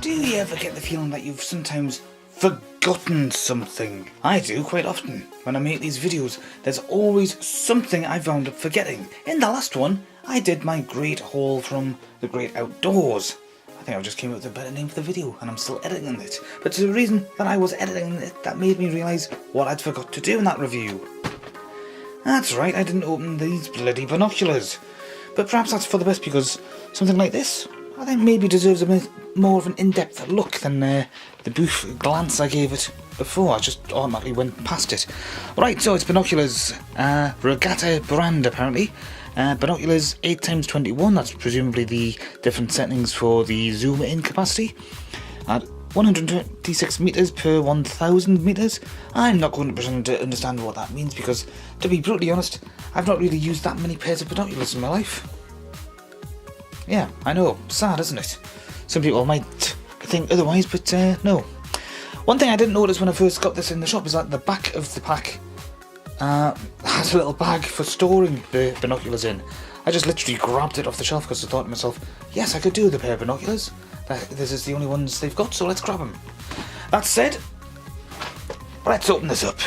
Do you ever get the feeling that you've sometimes forgotten something? I do quite often. When I make these videos, there's always something I wound up forgetting. In the last one, I did my great haul from the great outdoors. I think I just came up with a better name for the video, and I'm still editing it. But it's the reason that I was editing it that made me realise what I'd forgot to do in that review. That's right, I didn't open these bloody binoculars. But perhaps that's for the best, because something like this, I think maybe deserves a bit more of an in-depth look than the brief glance I gave it before. I just automatically went past it. Right, so it's binoculars, Regatta brand apparently. Binoculars 8x21, that's presumably the different settings for the zoom in capacity. At 126 metres per 1000 metres. I'm not going to pretend to understand what that means because, to be brutally honest, I've not really used that many pairs of binoculars in my life. Yeah, I know, sad isn't it? Some people might think otherwise, but no. One thing I didn't notice when I first got this in the shop is that the back of the pack has a little bag for storing the binoculars in. I just literally grabbed it off the shelf because I thought to myself, yes, I could do with a pair of binoculars. This is the only ones they've got, so let's grab them. That said, let's open this up.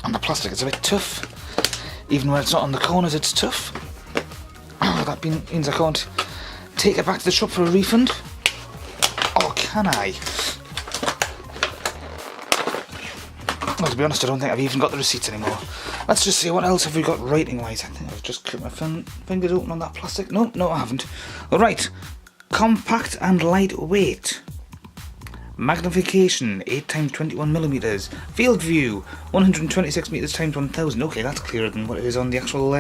And the plastic is a bit tough. Even when it's not on the corners, it's tough. That means I can't take it back to the shop for a refund. Or can I? Well, to be honest, I don't think I've even got the receipts anymore. Let's just see, what else have we got writing-wise? I think I've just clipped my fingers open on that plastic. No, I haven't. Alright. Compact and lightweight. Magnification, 8x21mm. Field view, 126 metres times 1000. Okay, that's clearer than what it is on the actual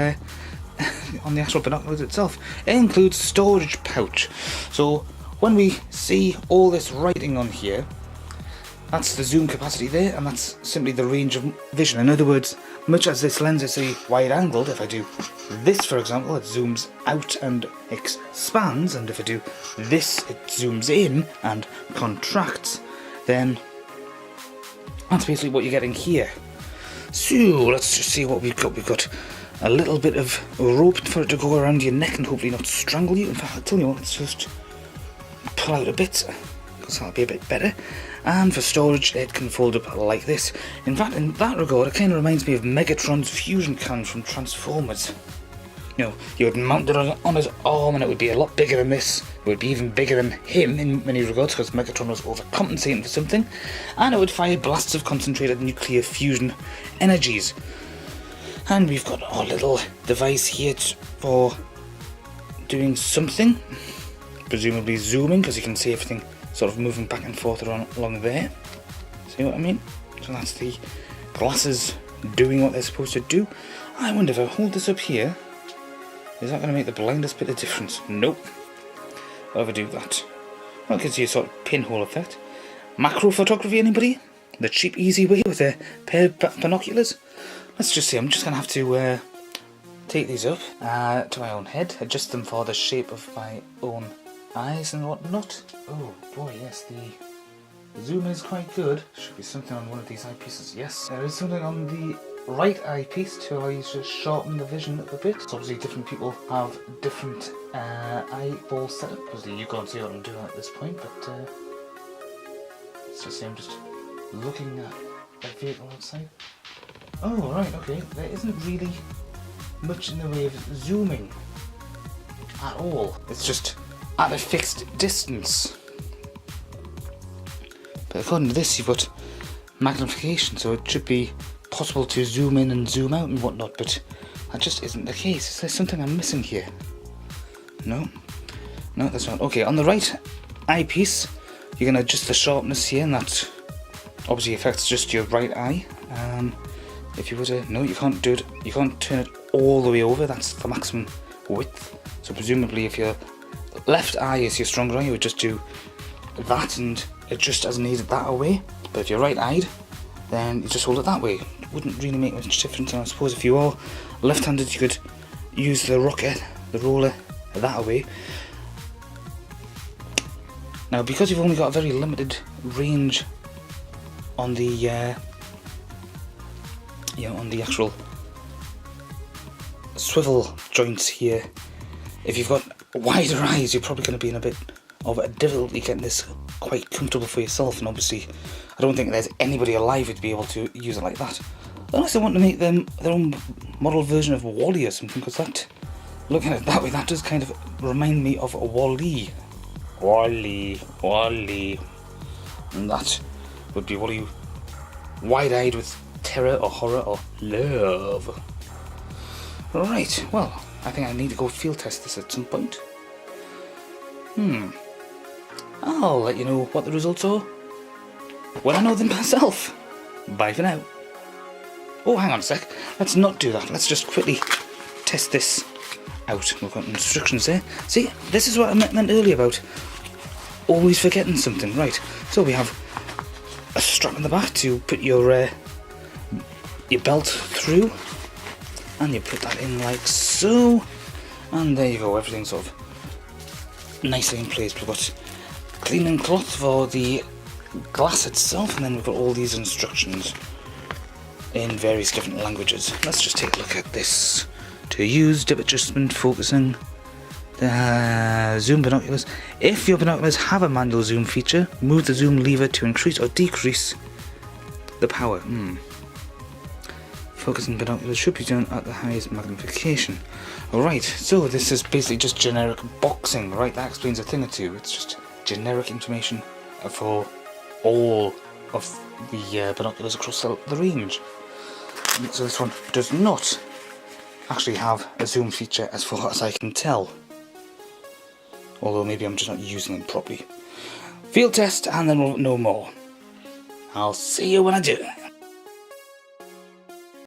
on the actual binoculars itself. It includes storage pouch. So when we see all this writing on here, that's the zoom capacity there, and that's simply the range of vision. In other words, much as this lens is a wide angled, if I do this, for example, it zooms out and expands, and if I do this, it zooms in and contracts, then that's basically what you're getting here. So let's just see what we've got. We've got a little bit of rope for it to go around your neck and hopefully not strangle you. In fact, I'll tell you what, let's just pull out a bit, because that'll be a bit better. And for storage, it can fold up like this. In fact, in that regard, it kind of reminds me of Megatron's fusion cannon from Transformers. You know, you would mount it on his arm and it would be a lot bigger than this. It would be even bigger than him in many regards, because Megatron was overcompensating for something. And it would fire blasts of concentrated nuclear fusion energies. And we've got our little device here for doing something. Presumably zooming, because you can see everything sort of moving back and forth along there. See what I mean? So that's the glasses doing what they're supposed to do. I wonder if I hold this up here, is that going to make the blindest bit of difference? Nope. I'll ever do that. Well, it gives you a sort of pinhole effect. Macro photography, anybody? The cheap, easy way with a pair of binoculars? Let's just see, I'm just going to have to take these up to my own head, adjust them for the shape of my own eyes and whatnot. Oh boy, yes, the zoom is quite good. Should be something on one of these eyepieces. Yes, there is something on the right eyepiece to allow you to sharpen the vision up a bit. So obviously different people have different eyeball setup. Obviously you can't see what I'm doing at this point, but let's just say I'm just looking at the vehicle outside. Oh right, okay, there isn't really much in the way of zooming at all. It's just at a fixed distance. But according to this, you've got magnification, so it should be possible to zoom in and zoom out and whatnot, but that just isn't the case. Is there something I'm missing here? No, that's not. Okay, on the right eyepiece, you can adjust the sharpness here, and that obviously affects just your right eye. If you were to, no, you can't do it. You can't turn it all the way over. That's the maximum width. So presumably, if your left eye is your stronger eye, you would just do that and adjust as needed that away. But if you're right-eyed, then you just hold it that way. It wouldn't really make much difference. And I suppose if you are left-handed, you could use the roller that away. Now, because you've only got a very limited range on the on the actual swivel joints here, if you've got wider eyes, you're probably going to be in a bit of a difficulty getting this quite comfortable for yourself, and obviously I don't think there's anybody alive who'd be able to use it like that. Unless they want to make them their own model version of Wall-E or something, because that, looking at it that way, that does kind of remind me of a Wall-E. Wall-E. And that would be Wall-E wide-eyed with terror or horror or love. Right, well, I think I need to go field test this at some point. I'll let you know what the results are when I know them myself. Bye for now. Oh, hang on a sec. Let's not do that. Let's just quickly test this out. We've got instructions there. See, this is what I meant earlier about always forgetting something. Right, so we have a strap in the back to put your belt through, and you put that in like so, and there you go. Everything's sort of nicely in place. We've got cleaning cloth for the glass itself, and then we've got all these instructions in various different languages. Let's just take a look at this. To use dip adjustment, focusing, zoom binoculars. If your binoculars have a manual zoom feature, move the zoom lever to increase or decrease the power. Focusing binoculars should be done at the highest magnification. Alright, so this is basically just generic boxing, right? That explains a thing or two. It's just generic information for all of the binoculars across the range. So this one does not actually have a zoom feature as far as I can tell. Although maybe I'm just not using them properly. Field test and then we'll know more. I'll see you when I do.